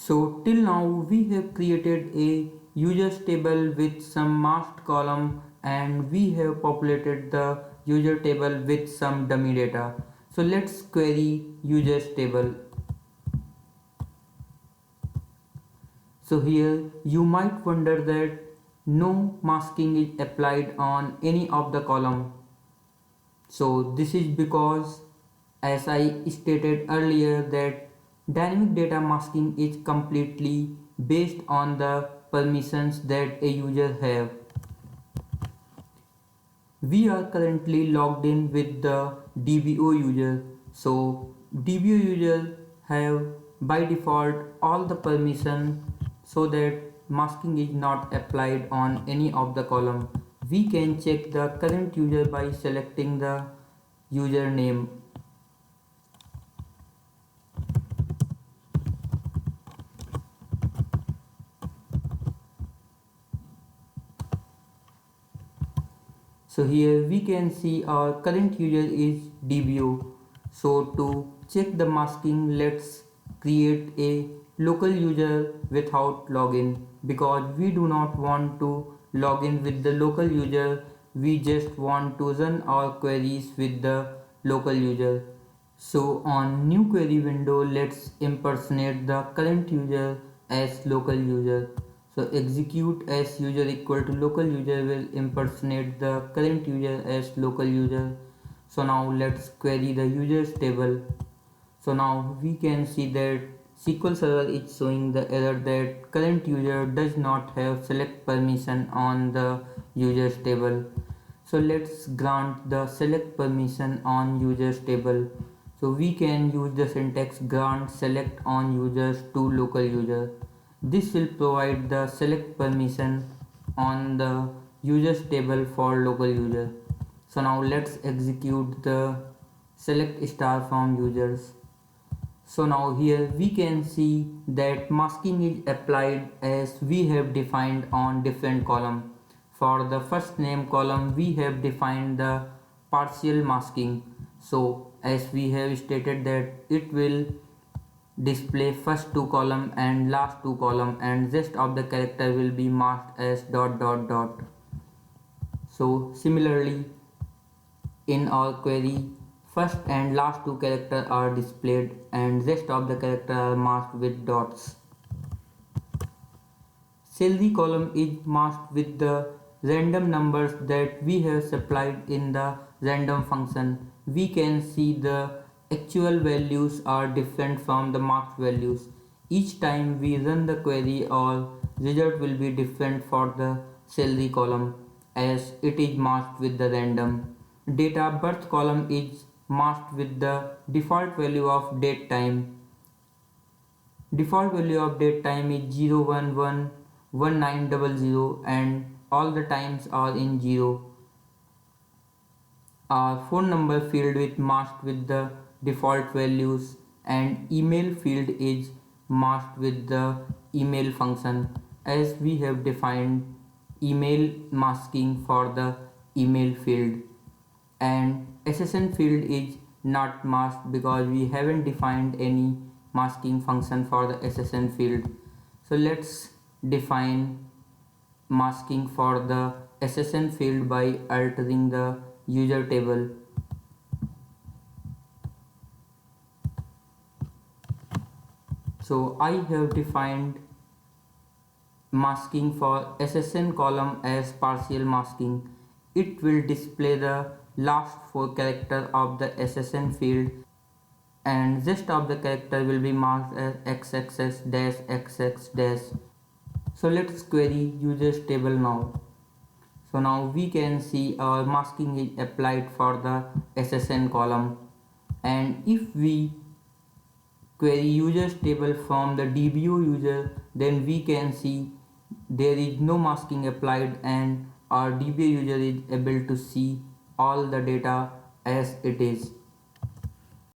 So till now we have created a users table with some masked column and we have populated the user table with some dummy data. So let's query users table. So here you might wonder that no masking is applied on any of the column. So this is because, as I stated earlier, that dynamic data masking is completely based on the permissions that a user have. We are currently logged in with the DBO user. So DBO user have by default all the permission so that masking is not applied on any of the column. We can check the current user by selecting the username. So here we can see our current user is DBO. So to check the masking, let's create a local user without login, because we do not want to log in with the local user. We just want to run our queries with the local user. So on new query window, let's impersonate the current user as local user. So execute as user equal to local user will impersonate the current user as local user. So now let's query the users table. So now we can see that SQL Server is showing the error that current user does not have select permission on the users table. So let's grant the select permission on users table. So we can use the syntax grant select on users to local user. This will provide the select permission on the users table for local user. So now let's execute the select star from users. So now here we can see that masking is applied as we have defined on different column. For the first name column we have defined the partial masking. So as we have stated that it will display first two column and last two column, and rest of the character will be masked as dot dot dot. So similarly in our query, first and last two characters are displayed and rest of the characters are masked with dots. Salary column is masked with the random numbers that we have supplied in the random function. We can see the actual values are different from the marked values. Each time we run the query, our result will be different for the salary column as it is masked with the random. Data birth column is masked with the default value of date time. Default value of date time is 0111900 and all the times are in 0. Our phone number field is masked with the default values and email field is masked with the email function, as we have defined email masking for the email field, and SSN field is not masked because we haven't defined any masking function for the SSN field. So let's define masking for the SSN field by altering the user table. So I have defined masking for SSN column as partial masking. It will display the last four characters of the SSN field and rest of the character will be marked as xxx dash xx dash. So let's query users table now. So now we can see our masking is applied for the SSN column, and if we query users table from the DBO user, then we can see there is no masking applied and our DBO user is able to see all the data as it is.